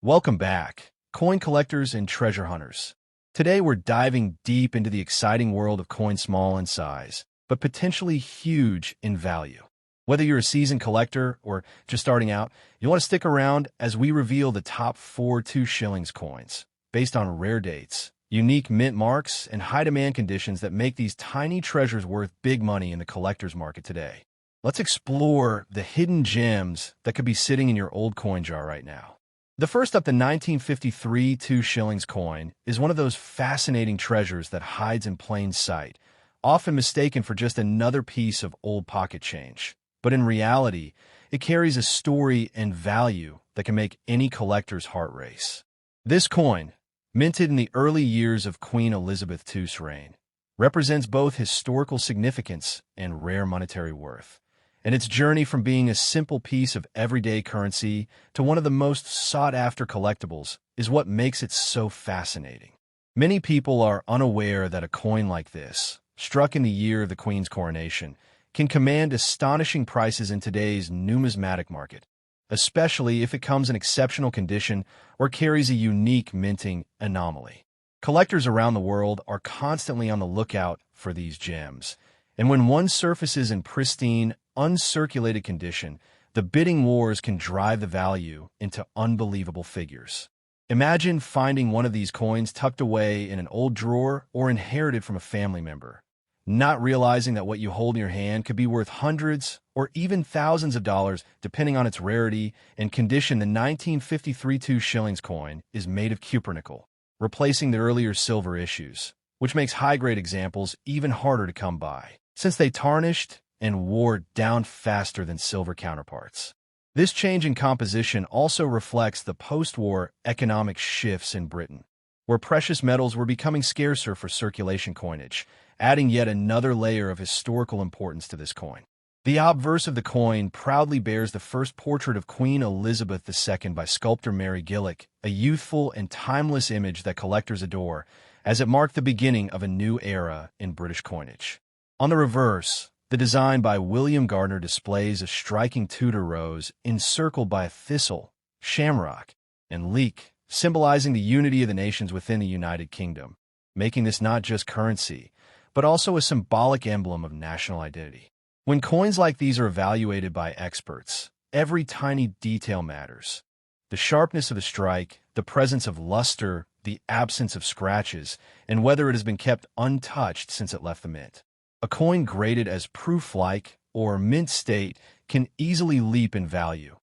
Welcome back, coin collectors and treasure hunters. Today we're diving deep into the exciting world of coins small in size, but potentially huge in value. Whether you're a seasoned collector or just starting out, you want to stick around as we reveal the top 4 2 shillings coins, based on rare dates, unique mint marks, and high-demand conditions that make these tiny treasures worth big money in the collector's market today. Let's explore the hidden gems that could be sitting in your old coin jar right now. The first up, the 1953 2 shillings coin, is one of those fascinating treasures that hides in plain sight, often mistaken for just another piece of old pocket change. But in reality, it carries a story and value that can make any collector's heart race. This coin, minted in the early years of Queen Elizabeth II's reign, represents both historical significance and rare monetary worth. And its journey from being a simple piece of everyday currency to one of the most sought-after collectibles is what makes it so fascinating. Many people are unaware that a coin like this, struck in the year of the Queen's coronation, can command astonishing prices in today's numismatic market, especially if it comes in exceptional condition or carries a unique minting anomaly. Collectors around the world are constantly on the lookout for these gems, and when one surfaces in pristine, uncirculated condition, the bidding wars can drive the value into unbelievable figures. Imagine finding one of these coins tucked away in an old drawer or inherited from a family member, not realizing that what you hold in your hand could be worth hundreds or even thousands of dollars depending on its rarity and condition. The 1953 2 shillings coin is made of cupronickel, replacing the earlier silver issues, which makes high-grade examples even harder to come by, since they tarnished and wore down faster than silver counterparts. This change in composition also reflects the post-war economic shifts in Britain, where precious metals were becoming scarcer for circulation coinage, adding yet another layer of historical importance to this coin. The obverse of the coin proudly bears the first portrait of Queen Elizabeth II by sculptor Mary Gillick, a youthful and timeless image that collectors adore, as it marked the beginning of a new era in British coinage. On the reverse, the design by William Gardner displays a striking Tudor rose encircled by a thistle, shamrock, and leek, symbolizing the unity of the nations within the United Kingdom, making this not just currency, but also a symbolic emblem of national identity. When coins like these are evaluated by experts, every tiny detail matters. The sharpness of the strike, the presence of luster, the absence of scratches, and whether it has been kept untouched since it left the mint. A coin graded as proof-like or mint state can easily leap in value,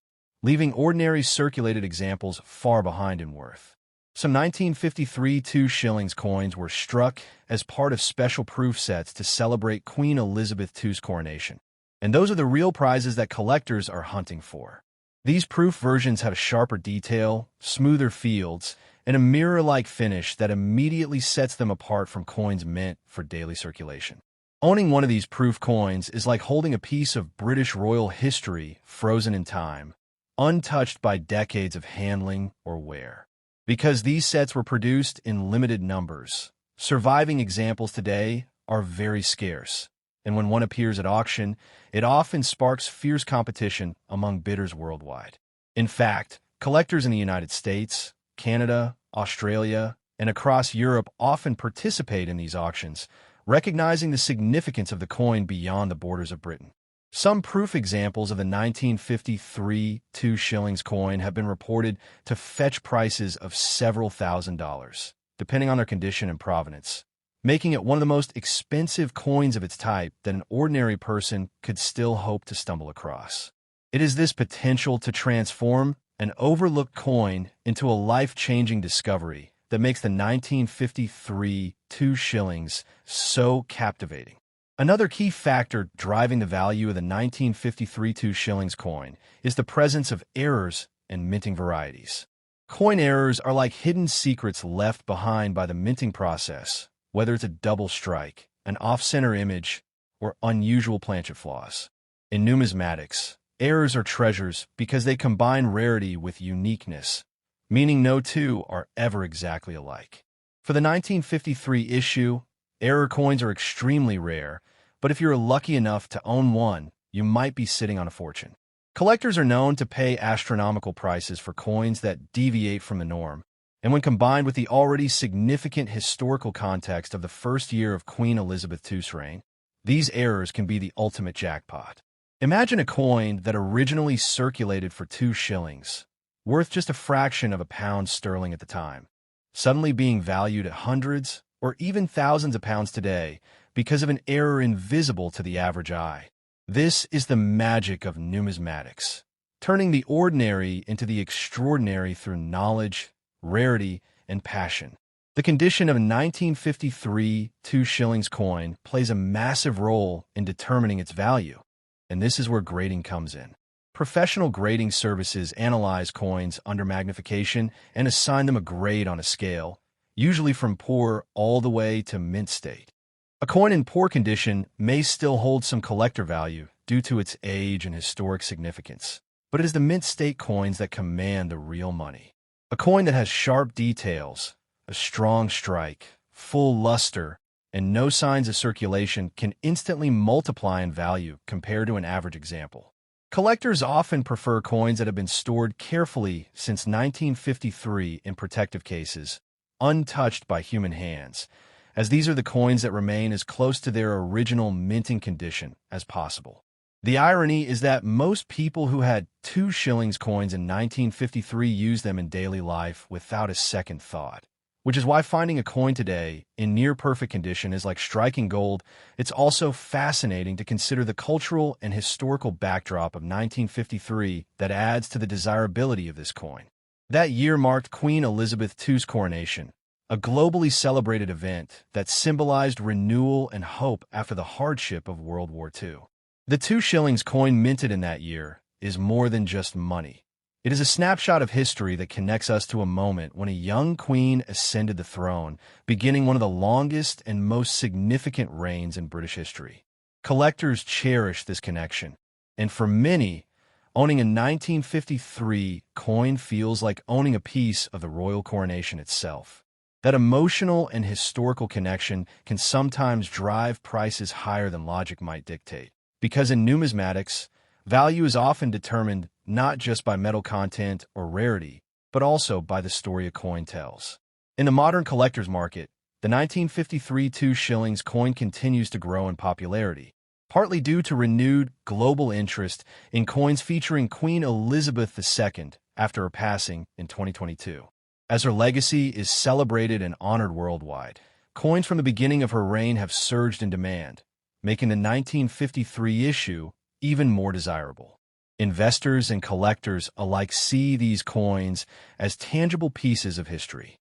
leaving ordinary circulated examples far behind in worth. Some 1953 2 shillings coins were struck as part of special proof sets to celebrate Queen Elizabeth II's coronation, and those are the real prizes that collectors are hunting for. These proof versions have a sharper detail, smoother fields, and a mirror-like finish that immediately sets them apart from coins meant for daily circulation. Owning one of these proof coins is like holding a piece of British royal history frozen in time, untouched by decades of handling or wear. Because these sets were produced in limited numbers, surviving examples today are very scarce, and when one appears at auction, it often sparks fierce competition among bidders worldwide. In fact, collectors in the United States, Canada, Australia, and across Europe often participate in these auctions, recognizing the significance of the coin beyond the borders of Britain. Some proof examples of the 1953 2 shillings coin have been reported to fetch prices of several $1,000s, depending on their condition and provenance, making it one of the most expensive coins of its type that an ordinary person could still hope to stumble across. It is this potential to transform an overlooked coin into a life-changing discovery that makes the 1953 2 shillings so captivating. Another key factor driving the value of the 1953 2 shillings coin is the presence of errors and minting varieties. Coin errors are like hidden secrets left behind by the minting process, whether it's a double strike, an off-center image, or unusual planchet flaws. In numismatics, errors are treasures because they combine rarity with uniqueness, meaning no two are ever exactly alike. For the 1953 issue, error coins are extremely rare, but if you're lucky enough to own one, you might be sitting on a fortune. Collectors are known to pay astronomical prices for coins that deviate from the norm, and when combined with the already significant historical context of the first year of Queen Elizabeth II's reign, these errors can be the ultimate jackpot. Imagine a coin that originally circulated for 2 shillings, worth just a fraction of a pound sterling at the time, suddenly being valued at hundreds or even thousands of pounds today because of an error invisible to the average eye. This is the magic of numismatics, turning the ordinary into the extraordinary through knowledge, rarity, and passion. The condition of a 1953 2 shillings coin plays a massive role in determining its value, and this is where grading comes in. Professional grading services analyze coins under magnification and assign them a grade on a scale, usually from poor all the way to mint state. A coin in poor condition may still hold some collector value due to its age and historic significance, but it is the mint state coins that command the real money. A coin that has sharp details, a strong strike, full luster, and no signs of circulation can instantly multiply in value compared to an average example. Collectors often prefer coins that have been stored carefully since 1953 in protective cases, untouched by human hands, as these are the coins that remain as close to their original minting condition as possible. The irony is that most people who had 2 shillings coins in 1953 use them in daily life without a second thought, which is why finding a coin today in near-perfect condition is like striking gold. It's also fascinating to consider the cultural and historical backdrop of 1953 that adds to the desirability of this coin. That year marked Queen Elizabeth II's coronation, a globally celebrated event that symbolized renewal and hope after the hardship of World War II. The 2 shillings coin minted in that year is more than just money. It is a snapshot of history that connects us to a moment when a young queen ascended the throne, beginning one of the longest and most significant reigns in British history. Collectors cherish this connection, and for many, owning a 1953 coin feels like owning a piece of the royal coronation itself. That emotional and historical connection can sometimes drive prices higher than logic might dictate, because in numismatics, value is often determined not just by metal content or rarity, but also by the story a coin tells. In the modern collector's market, the 1953 2 shillings coin continues to grow in popularity, partly due to renewed global interest in coins featuring Queen Elizabeth II after her passing in 2022. As her legacy is celebrated and honored worldwide, coins from the beginning of her reign have surged in demand, making the 1953 issue even more desirable. Investors and collectors alike see these coins as tangible pieces of history.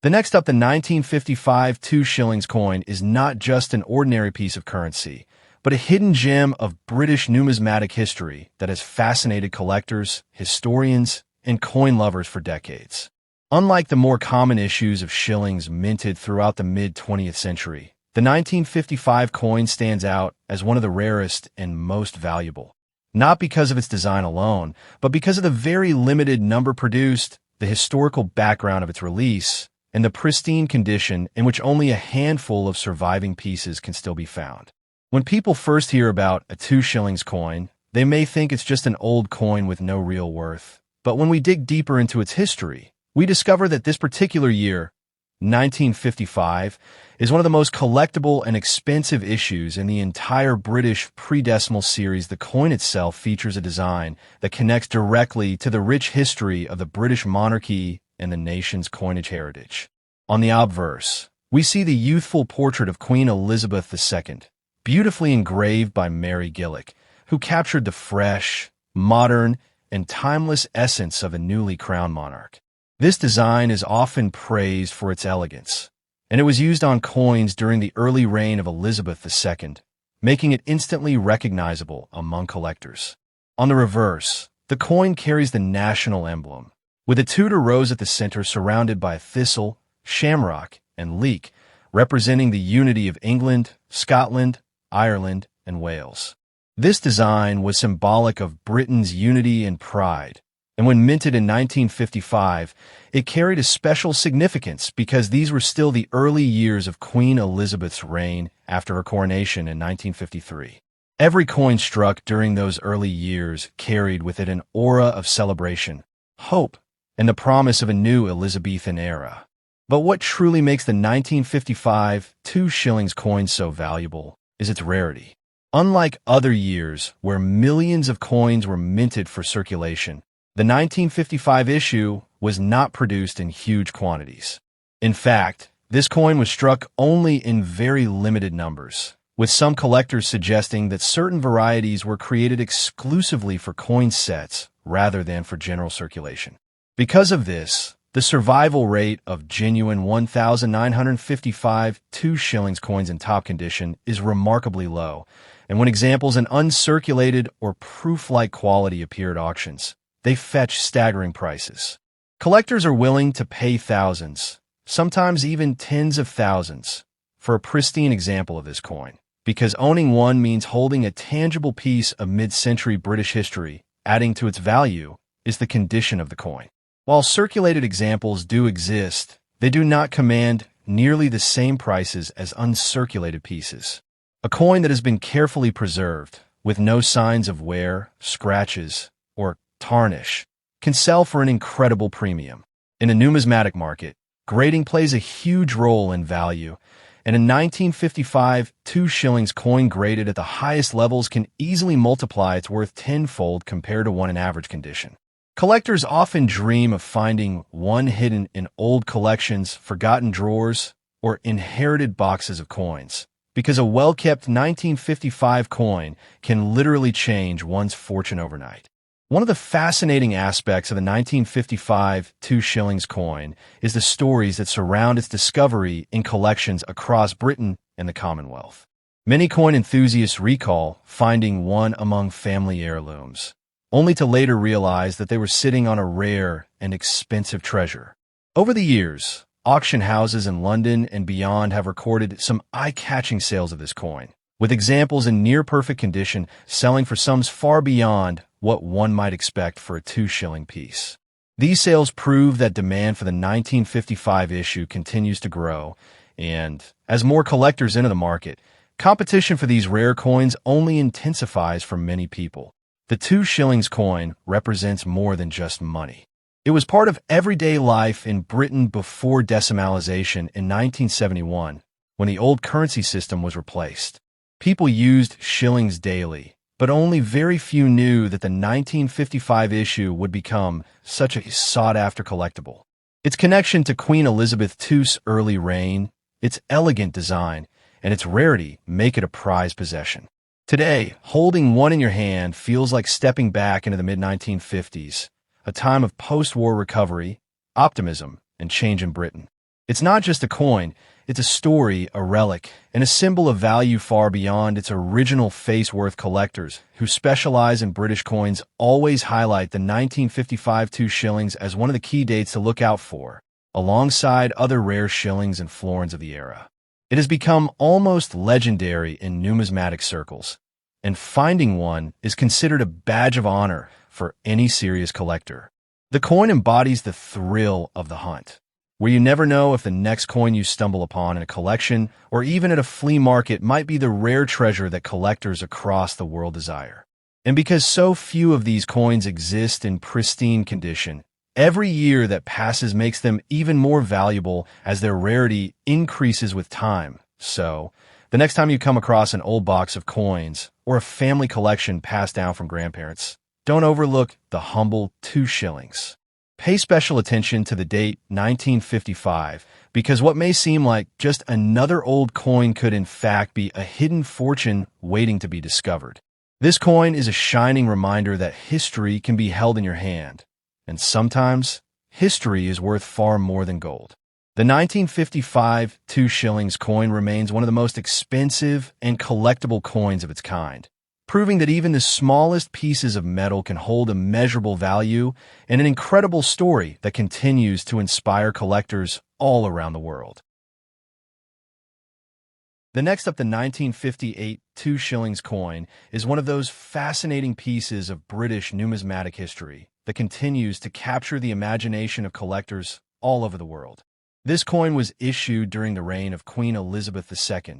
The next up, the 1955 2 shillings coin is not just an ordinary piece of currency, but a hidden gem of British numismatic history that has fascinated collectors, historians, and coin lovers for decades. Unlike the more common issues of shillings minted throughout the mid-20th century, the 1955 coin stands out as one of the rarest and most valuable, not because of its design alone, but because of the very limited number produced, the historical background of its release, and the pristine condition in which only a handful of surviving pieces can still be found. When people first hear about a 2 shillings coin, they may think it's just an old coin with no real worth. But when we dig deeper into its history, we discover that this particular year, 1955, is one of the most collectible and expensive issues in the entire British pre-decimal series. The coin itself features a design that connects directly to the rich history of the British monarchy and the nation's coinage heritage. On the obverse, we see the youthful portrait of Queen Elizabeth II, beautifully engraved by Mary Gillick, who captured the fresh, modern, and timeless essence of a newly crowned monarch. This design is often praised for its elegance, and it was used on coins during the early reign of Elizabeth II, making it instantly recognizable among collectors. On the reverse, the coin carries the national emblem, with a Tudor rose at the center surrounded by a thistle, shamrock, and leek, representing the unity of England, Scotland, Ireland, and Wales. This design was symbolic of Britain's unity and pride, and when minted in 1955, it carried a special significance because these were still the early years of Queen Elizabeth's reign after her coronation in 1953. Every coin struck during those early years carried with it an aura of celebration, hope, and the promise of a new Elizabethan era. But what truly makes the 1955 2 shillings coin so valuable is its rarity. Unlike other years where millions of coins were minted for circulation, the 1955 issue was not produced in huge quantities. In fact, this coin was struck only in very limited numbers, with some collectors suggesting that certain varieties were created exclusively for coin sets rather than for general circulation. Because of this, the survival rate of genuine 1,955 2 shillings coins in top condition is remarkably low, and when examples in uncirculated or proof-like quality appear at auctions, they fetch staggering prices. Collectors are willing to pay thousands, sometimes even tens of thousands, for a pristine example of this coin, because owning one means holding a tangible piece of mid-century British history. Adding to its value is the condition of the coin. While circulated examples do exist, they do not command nearly the same prices as uncirculated pieces. A coin that has been carefully preserved, with no signs of wear, scratches, or tarnish, can sell for an incredible premium. In a numismatic market, grading plays a huge role in value, and a 1955 2 shillings coin graded at the highest levels can easily multiply its worth tenfold compared to one in average condition. Collectors often dream of finding one hidden in old collections, forgotten drawers, or inherited boxes of coins, because a well-kept 1955 coin can literally change one's fortune overnight. One of the fascinating aspects of the 1955 2 shillings coin is the stories that surround its discovery in collections across Britain and the Commonwealth. Many coin enthusiasts recall finding one among family heirlooms, only to later realize that they were sitting on a rare and expensive treasure. Over the years, auction houses in London and beyond have recorded some eye-catching sales of this coin, with examples in near-perfect condition selling for sums far beyond what one might expect for a 2 shilling piece. These sales prove that demand for the 1955 issue continues to grow, and as more collectors enter the market, competition for these rare coins only intensifies for many people. The 2 shillings coin represents more than just money. It was part of everyday life in Britain before decimalization in 1971, when the old currency system was replaced. People used shillings daily, but only very few knew that the 1955 issue would become such a sought-after collectible. Its connection to Queen Elizabeth II's early reign, its elegant design, and its rarity make it a prized possession. Today, holding one in your hand feels like stepping back into the mid-1950s, a time of post-war recovery, optimism, and change in Britain. It's not just a coin, it's a story, a relic, and a symbol of value far beyond its original face-worth. Collectors who specialize in British coins always highlight the 1955 2 shillings as one of the key dates to look out for, alongside other rare shillings and florins of the era. It has become almost legendary in numismatic circles, and finding one is considered a badge of honor for any serious collector. The coin embodies the thrill of the hunt, where you never know if the next coin you stumble upon in a collection or even at a flea market might be the rare treasure that collectors across the world desire. And because so few of these coins exist in pristine condition, every year that passes makes them even more valuable as their rarity increases with time. So, the next time you come across an old box of coins or a family collection passed down from grandparents, don't overlook the humble 2 shillings. Pay special attention to the date 1955, because what may seem like just another old coin could in fact be a hidden fortune waiting to be discovered. This coin is a shining reminder that history can be held in your hand, and sometimes history is worth far more than gold. The 1955 2 shillings coin remains one of the most expensive and collectible coins of its kind, proving that even the smallest pieces of metal can hold immeasurable value and an incredible story that continues to inspire collectors all around the world. The next up, the 1958 2 shillings coin, is one of those fascinating pieces of British numismatic history that continues to capture the imagination of collectors all over the world. This coin was issued during the reign of Queen Elizabeth II,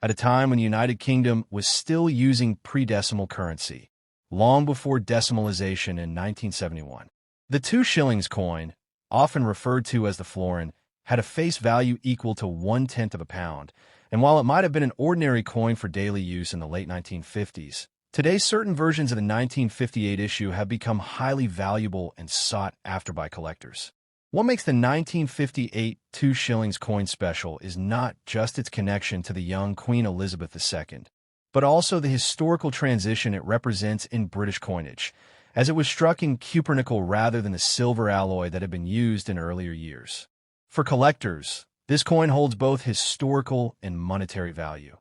at a time when the United Kingdom was still using pre-decimal currency, long before decimalization in 1971. The 2 shillings coin, often referred to as the florin, had a face value equal to 1/10 of a pound, and while it might have been an ordinary coin for daily use in the late 1950s, today certain versions of the 1958 issue have become highly valuable and sought after by collectors. What makes the 1958 2 shillings coin special is not just its connection to the young Queen Elizabeth II, but also the historical transition it represents in British coinage, as it was struck in cupronickel rather than the silver alloy that had been used in earlier years. For collectors, this coin holds both historical and monetary value,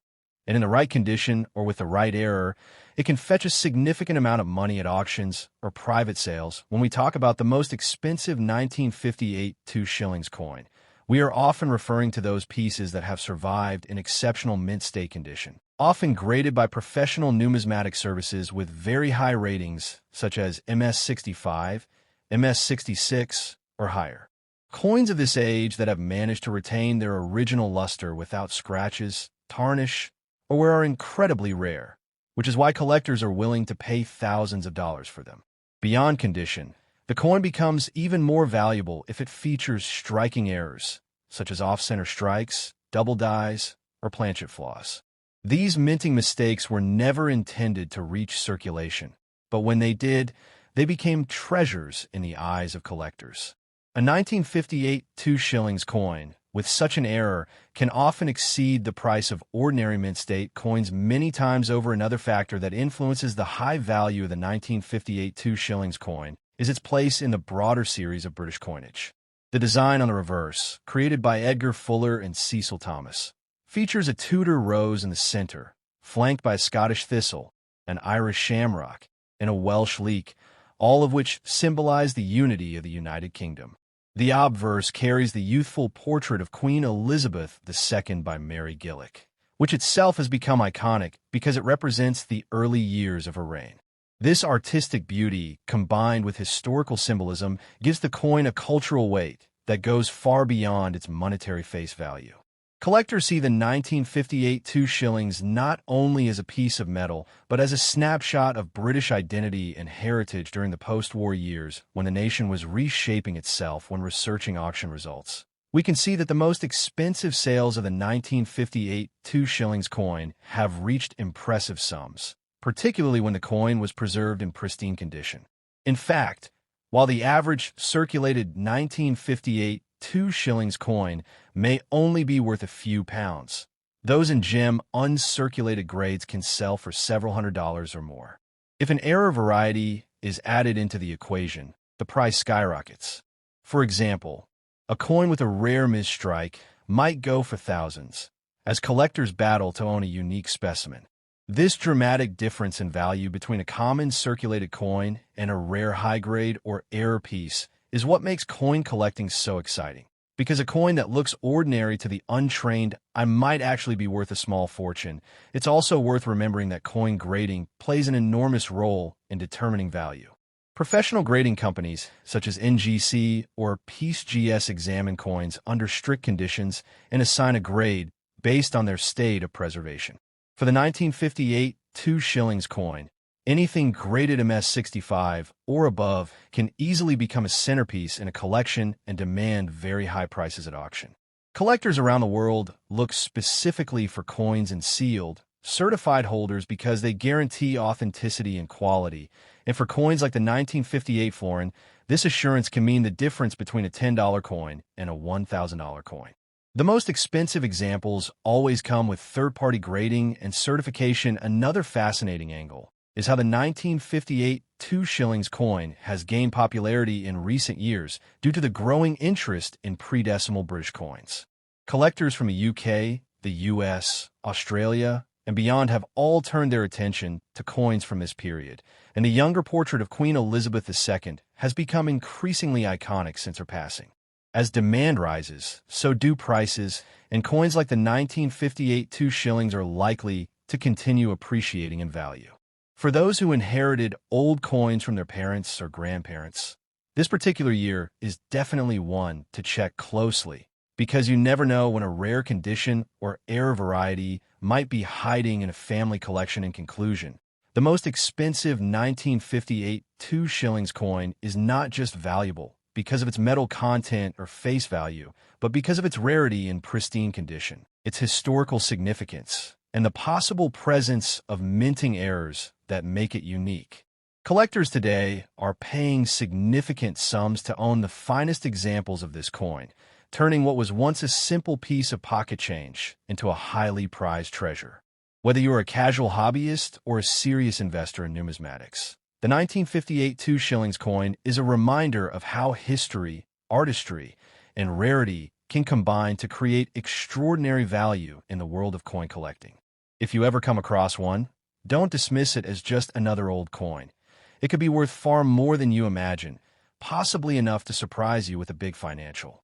and in the right condition or with the right error, it can fetch a significant amount of money at auctions or private sales. When we talk about the most expensive 1958 2 shillings coin, we are often referring to those pieces that have survived in exceptional mint state condition, often graded by professional numismatic services with very high ratings such as MS65, MS66, or higher. Coins of this age that have managed to retain their original luster without scratches, tarnish, or are incredibly rare, which is why collectors are willing to pay thousands of dollars for them. Beyond condition, the coin becomes even more valuable if it features striking errors, such as off-center strikes, double dies, or planchet flaws. These minting mistakes were never intended to reach circulation, but when they did, they became treasures in the eyes of collectors. A 1958 2 shillings coin with such an error can often exceed the price of ordinary mint state coins many times over. Another factor that influences the high value of the 1958 2 shillings coin is its place in the broader series of British coinage. The design on the reverse, created by Edgar Fuller and Cecil Thomas, features a Tudor rose in the center, flanked by a Scottish thistle, an Irish shamrock, and a Welsh leek, all of which symbolize the unity of the United Kingdom. The obverse carries the youthful portrait of Queen Elizabeth II by Mary Gillick, which itself has become iconic because it represents the early years of her reign. This artistic beauty, combined with historical symbolism, gives the coin a cultural weight that goes far beyond its monetary face value. Collectors see the 1958 2 shillings not only as a piece of metal, but as a snapshot of British identity and heritage during the post-war years when the nation was reshaping itself. When researching auction results, we can see that the most expensive sales of the 1958 2 shillings coin have reached impressive sums, particularly when the coin was preserved in pristine condition. In fact, while the average circulated 1958 2 shillings coin may only be worth a few pounds, those in gem uncirculated grades can sell for several $100s or more. If an error variety is added into the equation, the price skyrockets. For example, a coin with a rare misstrike might go for thousands, as collectors battle to own a unique specimen. This dramatic difference in value between a common circulated coin and a rare high-grade or error piece is what makes coin collecting so exciting. Because a coin that looks ordinary to the untrained might actually be worth a small fortune, it's also worth remembering that coin grading plays an enormous role in determining value. Professional grading companies, such as NGC or PeaceGS, examine coins under strict conditions and assign a grade based on their state of preservation. For the 1958 2 shillings coin, anything graded MS65 or above can easily become a centerpiece in a collection and demand very high prices at auction. Collectors around the world look specifically for coins and sealed, certified holders because they guarantee authenticity and quality, and for coins like the 1958 florin, this assurance can mean the difference between a $10 coin and a $1,000 coin. The most expensive examples always come with third-party grading and certification. Another fascinating angle is how the 1958 2 shillings coin has gained popularity in recent years due to the growing interest in pre-decimal British coins. Collectors from the UK, the US, Australia, and beyond have all turned their attention to coins from this period, and the younger portrait of Queen Elizabeth II has become increasingly iconic since her passing. As demand rises, so do prices, and coins like the 1958 2 shillings are likely to continue appreciating in value. For those who inherited old coins from their parents or grandparents, this particular year is definitely one to check closely because you never know when a rare condition or rare variety might be hiding in a family collection. In conclusion, the most expensive 1958 2 shillings coin is not just valuable because of its metal content or face value, but because of its rarity and pristine condition, its historical significance, and the possible presence of minting errors that make it unique. Collectors today are paying significant sums to own the finest examples of this coin, turning what was once a simple piece of pocket change into a highly prized treasure. Whether you're a casual hobbyist or a serious investor in numismatics, the 1958 2 shillings coin is a reminder of how history, artistry, and rarity can combine to create extraordinary value in the world of coin collecting. If you ever come across one, don't dismiss it as just another old coin. It could be worth far more than you imagine, possibly enough to surprise you with a big financial.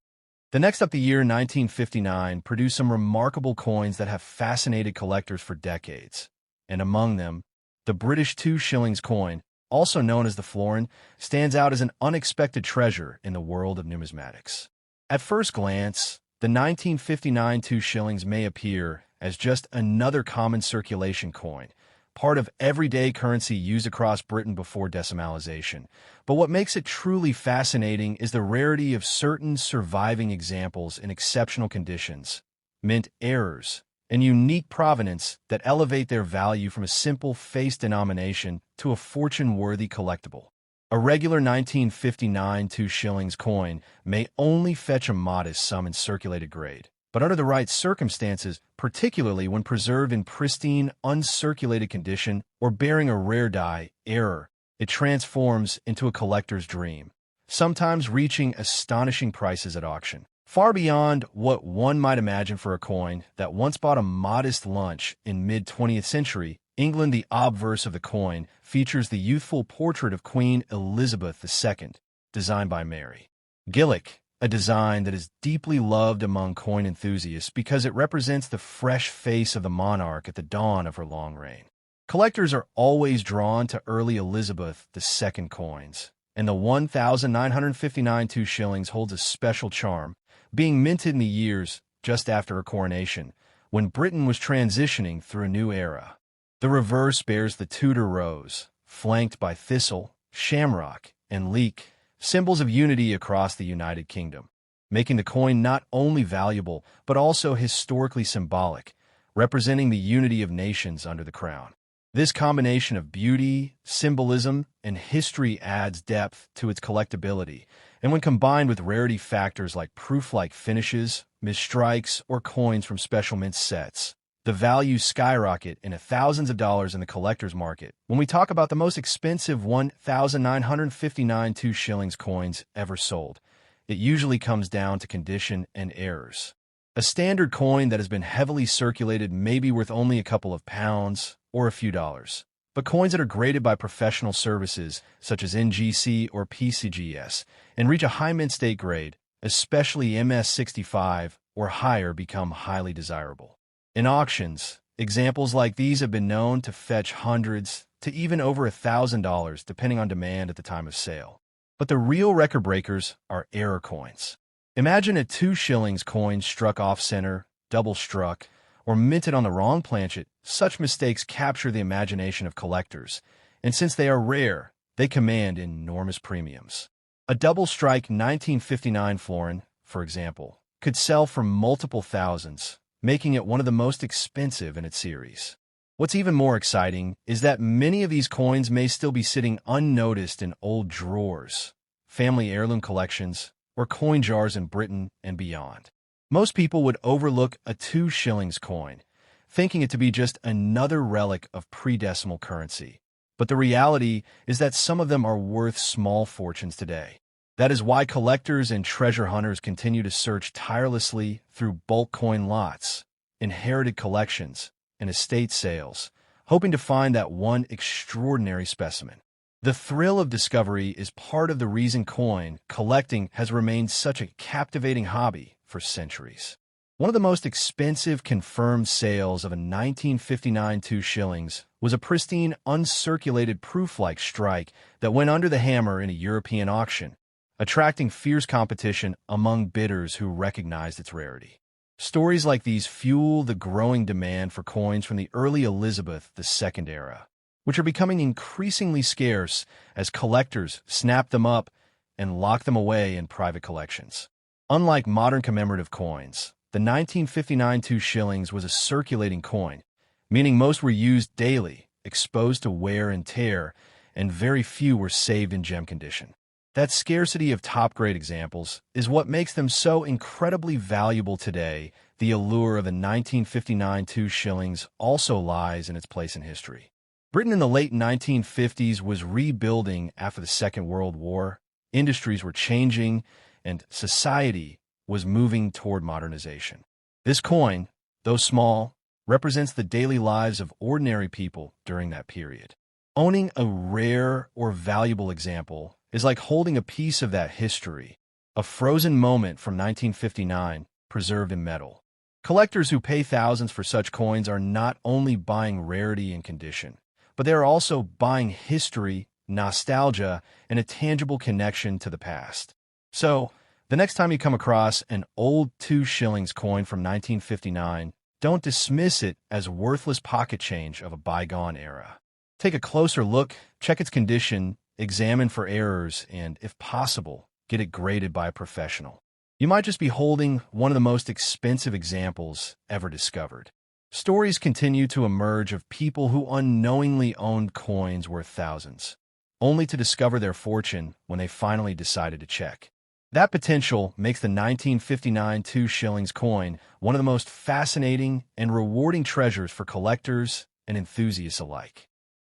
The next up, the year 1959 produced some remarkable coins that have fascinated collectors for decades. And among them, the British 2 shillings coin, also known as the florin, stands out as an unexpected treasure in the world of numismatics. At first glance, the 1959 2 shillings may appear as just another common circulation coin, part of everyday currency used across Britain before decimalization. But what makes it truly fascinating is the rarity of certain surviving examples in exceptional conditions, mint errors, and unique provenance that elevate their value from a simple face denomination to a fortune-worthy collectible. A regular 1959 2 shillings coin may only fetch a modest sum in circulated grade, but under the right circumstances, particularly when preserved in pristine, uncirculated condition or bearing a rare die error, it transforms into a collector's dream, sometimes reaching astonishing prices at auction, far beyond what one might imagine for a coin that once bought a modest lunch. In mid-20th century England, the obverse of the coin features the youthful portrait of Queen Elizabeth II, designed by Mary Gillick, a design that is deeply loved among coin enthusiasts because it represents the fresh face of the monarch at the dawn of her long reign. Collectors are always drawn to early Elizabeth II coins, and the 1959 2 shillings holds a special charm, being minted in the years just after her coronation, when Britain was transitioning through a new era. The reverse bears the Tudor rose, flanked by thistle, shamrock, and leek, symbols of unity across the United Kingdom, making the coin not only valuable but also historically symbolic, representing the unity of nations under the crown. This combination of beauty, symbolism, and history adds depth to its collectability, and when combined with rarity factors like proof-like finishes, misstrikes, or coins from special mint sets, the values skyrocket into thousands of dollars in the collector's market. When we talk about the most expensive 1959 2 shillings coins ever sold, it usually comes down to condition and errors. A standard coin that has been heavily circulated may be worth only a couple of pounds or a few dollars. But coins that are graded by professional services, such as NGC or PCGS, and reach a high mint state grade, especially MS65 or higher, become highly desirable. In auctions, examples like these have been known to fetch hundreds to even over $1,000 depending on demand at the time of sale. But the real record breakers are error coins. Imagine a 2 shillings coin struck off-center, double-struck, or minted on the wrong planchet. Such mistakes capture the imagination of collectors, and since they are rare, they command enormous premiums. A double-strike 1959 florin, for example, could sell for multiple thousands, making it one of the most expensive in its series. What's even more exciting is that many of these coins may still be sitting unnoticed in old drawers, family heirloom collections, or coin jars in Britain and beyond. Most people would overlook a 2 shillings coin, thinking it to be just another relic of pre-decimal currency. But the reality is that some of them are worth small fortunes today. That is why collectors and treasure hunters continue to search tirelessly through bulk coin lots, inherited collections, and estate sales, hoping to find that one extraordinary specimen. The thrill of discovery is part of the reason coin collecting has remained such a captivating hobby for centuries. One of the most expensive confirmed sales of a 1959 2 shillings was a pristine, uncirculated proof-like strike that went under the hammer in a European auction. attracting fierce competition among bidders who recognized its rarity. Stories like these fuel the growing demand for coins from the early Elizabeth II era, which are becoming increasingly scarce as collectors snap them up and lock them away in private collections. Unlike modern commemorative coins, the 1959 Two Shillings was a circulating coin, meaning most were used daily, exposed to wear and tear, and very few were saved in gem condition. That scarcity of top-grade examples is what makes them so incredibly valuable today. The allure of the 1959 Two Shillings also lies in its place in history. Britain in the late 1950s was rebuilding after the Second World War, industries were changing, and society was moving toward modernization. This coin, though small, represents the daily lives of ordinary people during that period. Owning a rare or valuable example is like holding a piece of that history, a frozen moment from 1959 preserved in metal. Collectors who pay thousands for such coins are not only buying rarity and condition, but they are also buying history, nostalgia, and a tangible connection to the past. So, the next time you come across an old 2 shillings coin from 1959, don't dismiss it as worthless pocket change of a bygone era. Take a closer look, check its condition, examine for errors, and, if possible, get it graded by a professional. You might just be holding one of the most expensive examples ever discovered. Stories continue to emerge of people who unknowingly owned coins worth thousands, only to discover their fortune when they finally decided to check. That potential makes the 1959 2 shillings coin one of the most fascinating and rewarding treasures for collectors and enthusiasts alike.